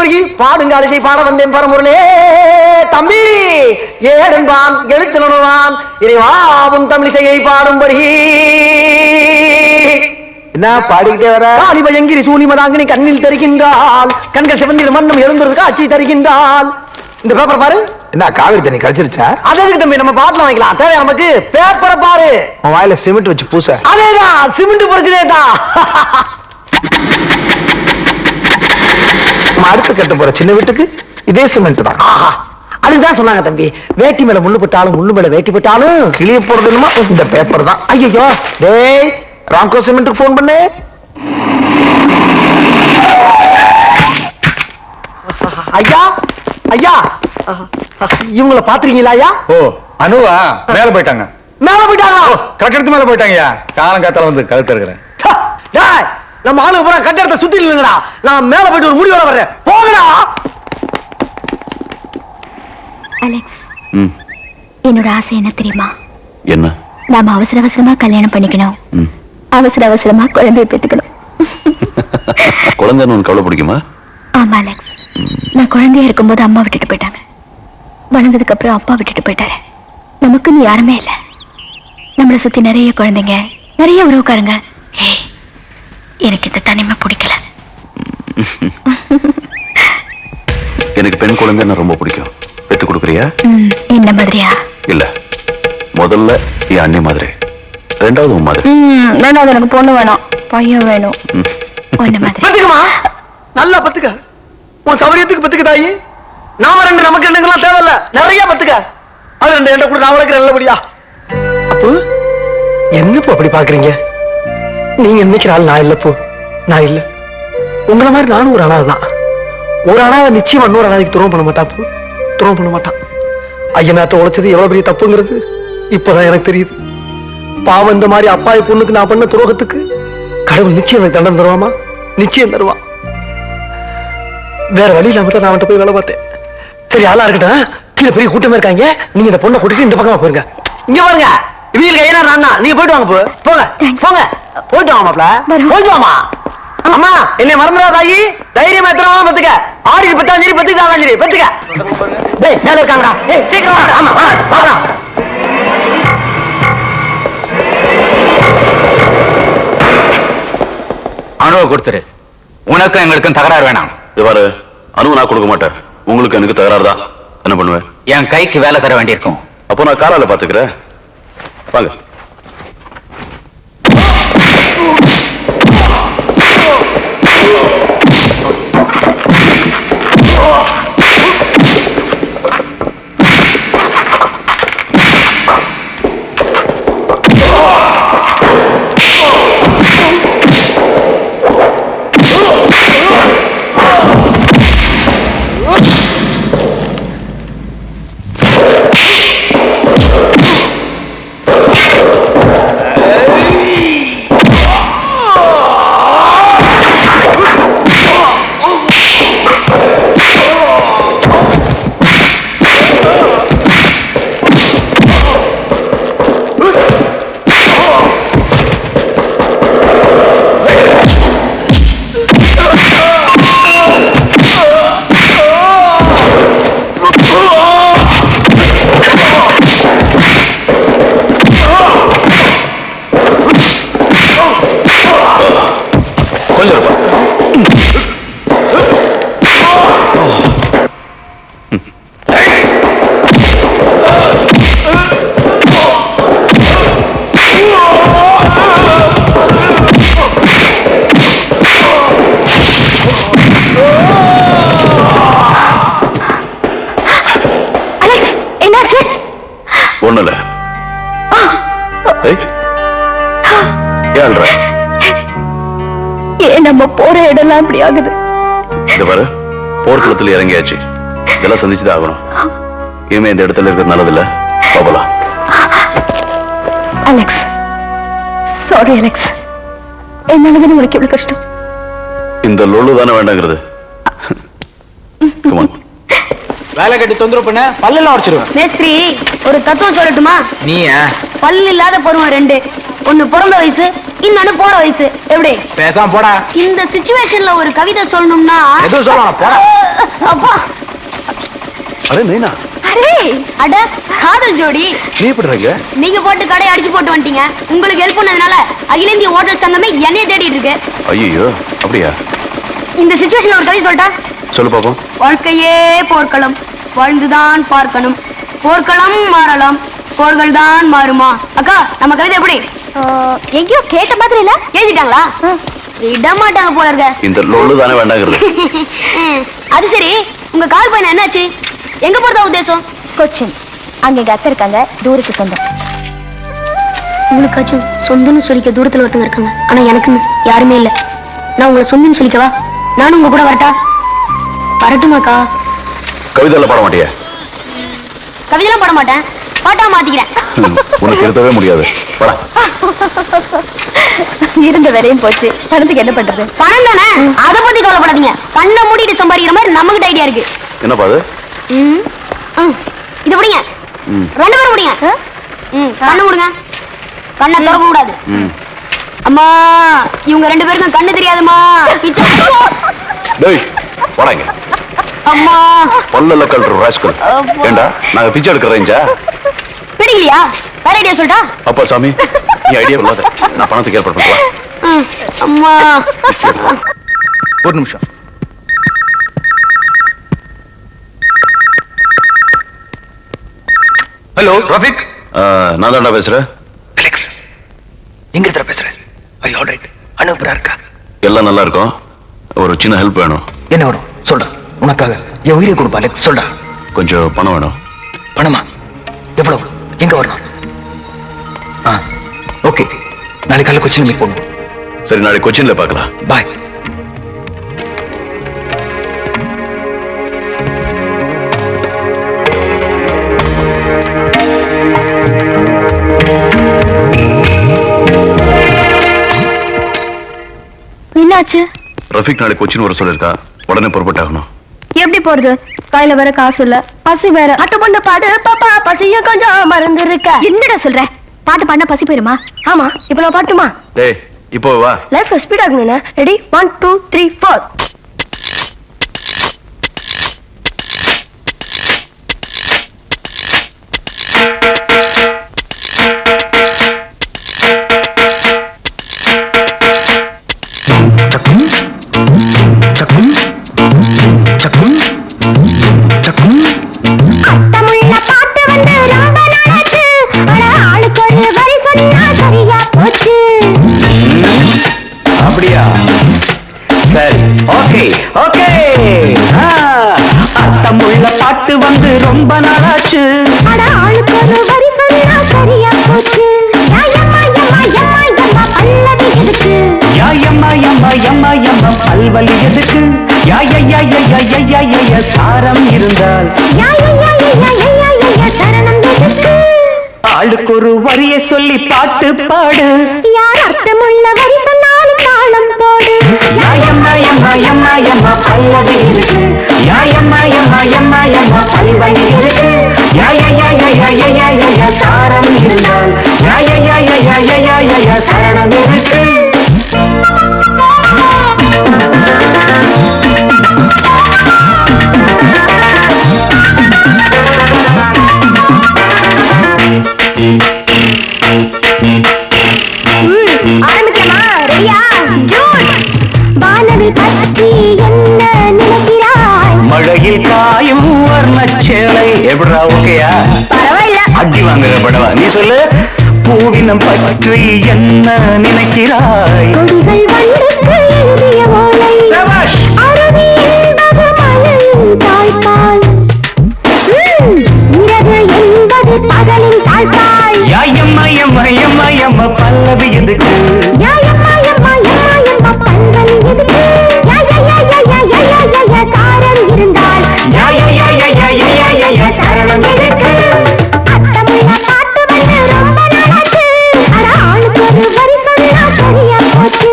பருகி பாடுங்காலிசை பாட வந்தேன் பரமுருளே தம்பி ஏடன்பான் எழுத்துணர்வான் இறைவாவும் தமிழிசையை பாடும்படி என்ன பாடிக்கிட்டே வர காலிபயங்கிரி சூனிமதாங்கினி கண்ணில் தருகின்றாள் கண்கள் சிவந்தில் மண்ணும் எழுந்தது காட்சி தருகின்றாள் இந்த பேப்பர் பாரு என்ன காவிரி தண்ணி கழிச்சிருச்சா அதே தம்பி நம்ம பாட்டில் வாங்கிக்கலாம் தேவை நமக்கு பேப்பரை பாரு உன் வாயில சிமெண்ட் வச்சு பூச அதேதான் சிமெண்ட் பொறுக்குதேதான் அடுத்து கட்ட போற சின்ன வீட்டுக்கு இதே சிமெண்ட் தான் ஆஹா அதுதான் சொன்னாங்க தம்பி வேட்டி மேல முள்ளு பட்டாலும் முள்ளு மேல வேட்டி பட்டாலும் கிளிய போறது என்னமா இந்த பேப்பர் தான் ஐயோ டேய் ராம்கோ சிமெண்ட்டுக்கு போன் பண்ணு ஐயா ஐயா இவங்கள பாத்துறீங்களா ஐயா ஓ அனுவா மேல போயிட்டாங்க மேல போயிட்டாங்களா கட்டடத்து மேல போயிட்டாங்கயா காலம் காத்தால வந்து கழுத்து இருக்கிறேன் டேய் நம்ம ஆளுங்க பூரா கட்டடத்தை சுத்தி இல்லங்கடா நான் மேல போயிட்டு ஒரு முடிவோட வர்றேன் போங்கடா அலெக்ஸ் என்னோட ஆசை என்ன தெரியுமா என்ன நாம அவசர அவசரமா கல்யாணம் பண்ணிக்கணும் அவசர அவசரமா குழந்தையை பெற்றுக்கணும் குழந்தைன்னு உனக்கு அவ்வளவு பிடிக்குமா ஆமா அலெக்ஸ் நான் குழந்தையா இருக்கும்போது அம்மா விட்டுட்டு போயிட்டாங்க வளர்ந்ததுக்கு அப்புறம் அப்பா விட்டுட்டு போயிட்டாரு நமக்குன்னு யாருமே இல்லை நம்மளை சுத்தி நிறைய குழந்தைங்க நிறைய உறவுக்காரங்க எனக்கு இந்த தனிமை பிடிக்கல எனக்கு பெண் குழந்தைன்னு ரொம்ப பிடிக்கும் பெத்து கொடுக்குறியா என்ன மாதிரியா இல்ல முதல்ல என் அண்ணி மாதிரி ரெண்டாவது உன் மாதிரி ரெண்டாவது எனக்கு பொண்ணு வேணும் பையன் வேணும் ஒண்ணு மாதிரி பத்துக்குமா நல்லா பத்துக்க உன் சௌரியத்துக்கு பத்துக்கு தாயி நாம ரெண்டு நமக்கு ரெண்டுங்கெல்லாம் தேவையில்ல நிறைய பத்துக்க அது ரெண்டு என்ற கூட நான் உனக்கு நல்லபடியா அப்போ என்னப்போ அப்படி பாக்குறீங்க நீங்க நினைக்கிற ஆள் நான் இல்லப்போ நான் இல்ல உங்களை மாதிரி நானும் ஒரு அனாதை தான் ஒரு அனாதை நிச்சயமா இன்னொரு அனாதைக்கு துரோகம் பண்ண மாட்டான் துரோகம் பண்ண மாட்டான் ஐயனாத்த உழைச்சது எவ்வளவு பெரிய தப்புங்கிறது இப்பதான் எனக்கு தெரியுது பாவம் இந்த மாதிரி அப்பாவி பொண்ணுக்கு நான் பண்ண துரோகத்துக்கு கடவுள் நிச்சயம் எனக்கு தண்டனை தருவாமா நிச்சயம் தருவான் வேற வழி இல்லாம தான் நான் அவன்கிட்ட போய் வேலை பார்த்தேன் சரி ஆளா இருக்கட்டும் கீழே பெரிய கூட்டமா இருக்காங்க நீங்க இந்த பொண்ணை கூட்டிட்டு இந்த பக்கமா போயிருங்க இங்க பாருங்க வீல் கையா நான் நீங்க போயிட்டு வாங்க போங்க போங்க போயிட்டு வாங்க மாப்ள போயிட்டு வாமா அம்மா என்னை மறந்துடா தாயி தைரியமா எத்தனை பத்துக்க ஆடி பத்தாம் சரி பத்துக்கு சரி பத்துக்க டேய் மேல இருக்காங்கடா ஏய் சீக்கிரம் வாடா ஆமா வாடா அனுவை கொடுத்துரு உனக்கும் எங்களுக்கும் தகராறு வேணாம் இவ்வாறு அனுவை நான் கொடுக்க மாட்டேன் உங்களுக்கு எனக்கு தகராறு தான் என்ன பண்ணுவேன் என் கைக்கு வேலை தர வேண்டியிருக்கும் அப்போ நான் காலால பாத்துக்கிறேன் வாங்க ஒண்ணுல ஏன் நம்ம போற இடம்லாம் அப்படி ஆகுது இந்த பாரு போர்க்களத்துல இறங்கியாச்சு இதெல்லாம் சந்திச்சுதான் ஆகணும் இனிமே இந்த இடத்துல இருக்கிறது நல்லதில்ல பாபலாம் அலெக்ஸ் சாரி அலெக்ஸ் என்னாலதான் உனக்கு எவ்வளவு கஷ்டம் இந்த லொல்லு தானே வேண்டாங்கிறது வேலை கட்டி தொந்தரவு பண்ண பல்லெல்லாம் உடைச்சிருவேன் மேஸ்திரி ஒரு தத்துவம் சொல்லட்டுமா நீ பல்லு இல்லாத பருவம் ரெண்டு ஒண்ணு பிறந்த வயசு இன்னொன்னு போற வயசு. எப்படி பேசாம போடா. இந்த சிச்சுவேஷன்ல ஒரு கவிதை சொல்லணும்னா எதுவும் சொல்லலாம் போடா. அப்பா அரே நைனா, அரே அட காதல் ஜோடி. நீ எப்படி இருக்க? நீங்க போட்டு கடையை அடிச்சு போட்டு வந்துட்டீங்க. உங்களுக்கு ஹெல்ப் பண்ணதுனால அகில இந்திய ஹோட்டல் சங்கமே என்னைய தேடிட்டு இருக்கு. ஐயோ அப்படியா? இந்த சிச்சுவேஷன்ல ஒரு கவிதை சொல்லிட்டா சொல்லு பாப்போம். வாழ்க்கையே போர்க்களம், வாழ்ந்துதான் பார்க்கணும். போர்க்களம் மாறலாம், போர்கள் தான் மாறுமா. அக்கா நம்ம கவிதை எப்படி? எங்கேயோ கேட்ட மாதிரி இல்ல? எழுதிட்டாங்களா? விட மாட்டாங்க போல இருக்க. இந்த லொல்லு தானே வேண்டாங்கிறது. அது சரி, உங்க கால் பையன் என்னாச்சு? எங்க போறதா உத்தேசம்? கொச்சின். அங்க எங்க அத்தை இருக்காங்க, தூரத்து சொந்தம். உங்களுக்காச்சும் சொந்தம்னு சொல்லிக்க தூரத்துல ஒருத்தங்க இருக்காங்க. ஆனா எனக்கு யாருமே இல்ல. நான் உங்களை சொந்தம்னு சொல்லிக்கவா? நானும் உங்க கூட வரட்டா? வரட்டுமாக்கா? கவிதையில பாட மாட்டியா? கவிதைலாம் பாட மாட்டேன், பாட்டா மாத்திக்கிறேன். உனக்கு இருத்தவே முடியாது. வாடா. இருந்த வேலையும் போச்சு, பணத்துக்கு என்ன பண்றது? பணம் தானே, அதை பத்தி கவலைப்படாதீங்க. கண்ணை மூடிட்டு சம்பாதிக்கிற மாதிரி நமக்கு ஐடியா இருக்கு. என்னப்பா அது? இது பிடிங்க, ரெண்டு பேரும் பிடிங்க. கண்ணு கொடுங்க, கண்ணை திறக்க கூடாது. அம்மா இவங்க ரெண்டு பேருக்கும் கண்ணு தெரியாதுமா. பிச்சை. டேய் வாடாங்க. அம்மா பல்லல கல்ற ராஸ்கல். ஏண்டா நாங்க பிச்சை எடுக்கறேஞ்சா? பிடிக்கலையா? வேற ஐடியா சொல்லிட்டா? அப்பா சாமி, நீ ஐடியா சொல்லாத. நான் பணத்துக்கு ஏற்பாடு பண்ணுறேன். அம்மா ஒரு நிமிஷம். ஹலோ ரஃபிக். நான் தான்டா பேசுறேன். அலெக்ஸ், எங்க இருக்கிற பேசுறேன்? I all right. அனுப்புறா இருக்கா? எல்லாம் நல்லா இருக்கும். ஒரு சின்ன ஹெல்ப் வேணும். என்ன வேணும் சொல்றா. உனக்காக என் உயிரை கொடுப்பா அலெக்ஸ், சொல்றா. கொஞ்சம் பணம் வேணும். பணமா? எவ்வளவு? எங்க வரணும்? ஓகே, நாளைக்கு காலையில் கொச்சின் மீட் பண்ணுவோம். சரி, நாளைக்கு கொச்சின்ல பார்க்கலாம். பாய். என்னாச்சு? ரஃபிக் நாளைக்கு கொச்சின் வர சொல்லிருக்கா. உடனே புறப்பட்டாகணும். எப்படி போறது? கையில வேற காசு இல்ல, பசி வேற. அட்ட பொண்ணு பாடு பாப்பா, பசிய கொஞ்சம் மறந்து இருக்க. என்னடா சொல்ற? பாட்டு பாடினா பசி போயிருமா? ஆமா, இப்ப நான் பாட்டுமா? டேய் இப்போ வா. லைஃப்ல ஸ்பீட் ஆகணும்னா ரெடி 1 2 3 4. அப்படியா? சரி, ஓகே ஓகே. அர்த்தமுள்ள பாட்டு வந்து ரொம்ப நாளாச்சு. பல்வலி எதுக்கு? சாரம் இருந்தால் ஆளுக்கு ஒரு வரியை சொல்லி பாட்டு பாடு. யார் அர்த்தமுள்ள வரி சொன்னாலும் தாளம் போடு. பல்லவி இருக்கு. பல்வலி இருக்கு. சாரம் இருந்தால் சரணம் இருக்கு. ஆரம்பிக்கலாமா? ரெடியா? ஜூன். வானவில் பற்றி என்ன நினைக்கிறாய்? மழையில் காயும் வர்ணச்சேலை. எப்படா, ஓகேயா? பரவாயில்ல. அடி வாங்குற படவா? நீ சொல்லு. பூவினம் பற்றி என்ன நினைக்கிறாய்? கொடிகள் வண்டுக்கு எழுதிய ஓலை. சபாஷ். அருவி என்பது மழையின் தாய்ப்பால். இரவு என்பது பகலின் தாய்ப்பால். பல்லவி எதுக்கு? பல்வலி எதுக்கு? சாரம் இருந்தால் சரணம் எதுக்கு? அர்த்தமுள்ள பாட்டு வந்து ரொம்ப நாளாச்சு. ஆளுக்கு ஒரு வரி சொன்னா சரியா போச்சு.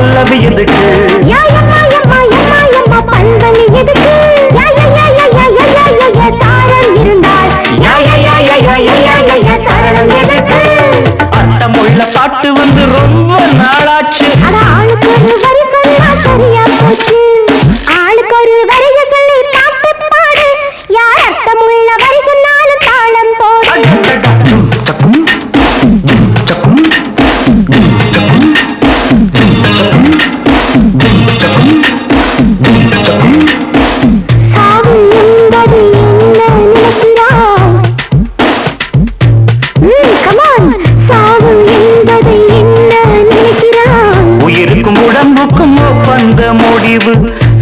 பல்லவி எதுக்கு பல்வலி எதுக்கு சாரம் இருந்தால் சரணம் எதுக்கு அர்த்தமுள்ள பாட்டு வந்து ரொம்ப நாளாச்சு ஆளுக்கு ஒரு வரி சொன்னா சரியா போச்சு ஆளுக்கு ஒரு வரிய சொல்லி பாட்டு பாடு யார் அர்த்தமுள்ள வரி சொன்னாலும் தாளம் போடு சாவு என்பது என்ன நினைக்கிறாய் கமான் சாவு என்பது என்ன நினைக்கிறாய் உயிருக்கும் உடம்புக்கும் ஒப்பந்த முடிவு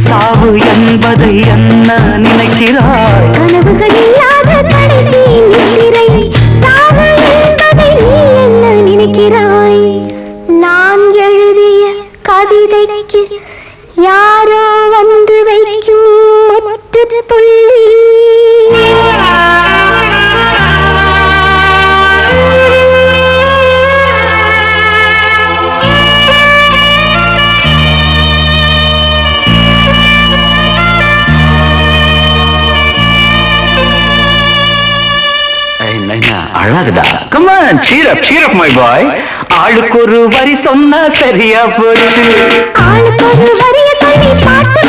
சாவு என்பதை என்ன நினைக்கிறாய் கனவுகள் இல்லாத கடைசி நித்திரை சாவு என்பதை நீ என்ன நினைக்கிறாய் நான் எழுதிய கவிதைக்கு யாரோ வந்து வைக்கும் முற்றுப்புள்ளி அழகுடா come on cheer up my boy ஆளுக்கு ஒரு வரி சொன்னா சரியா போச்சு ஆளுக்கு ஒரு வரிய சொல்லி பாட்டு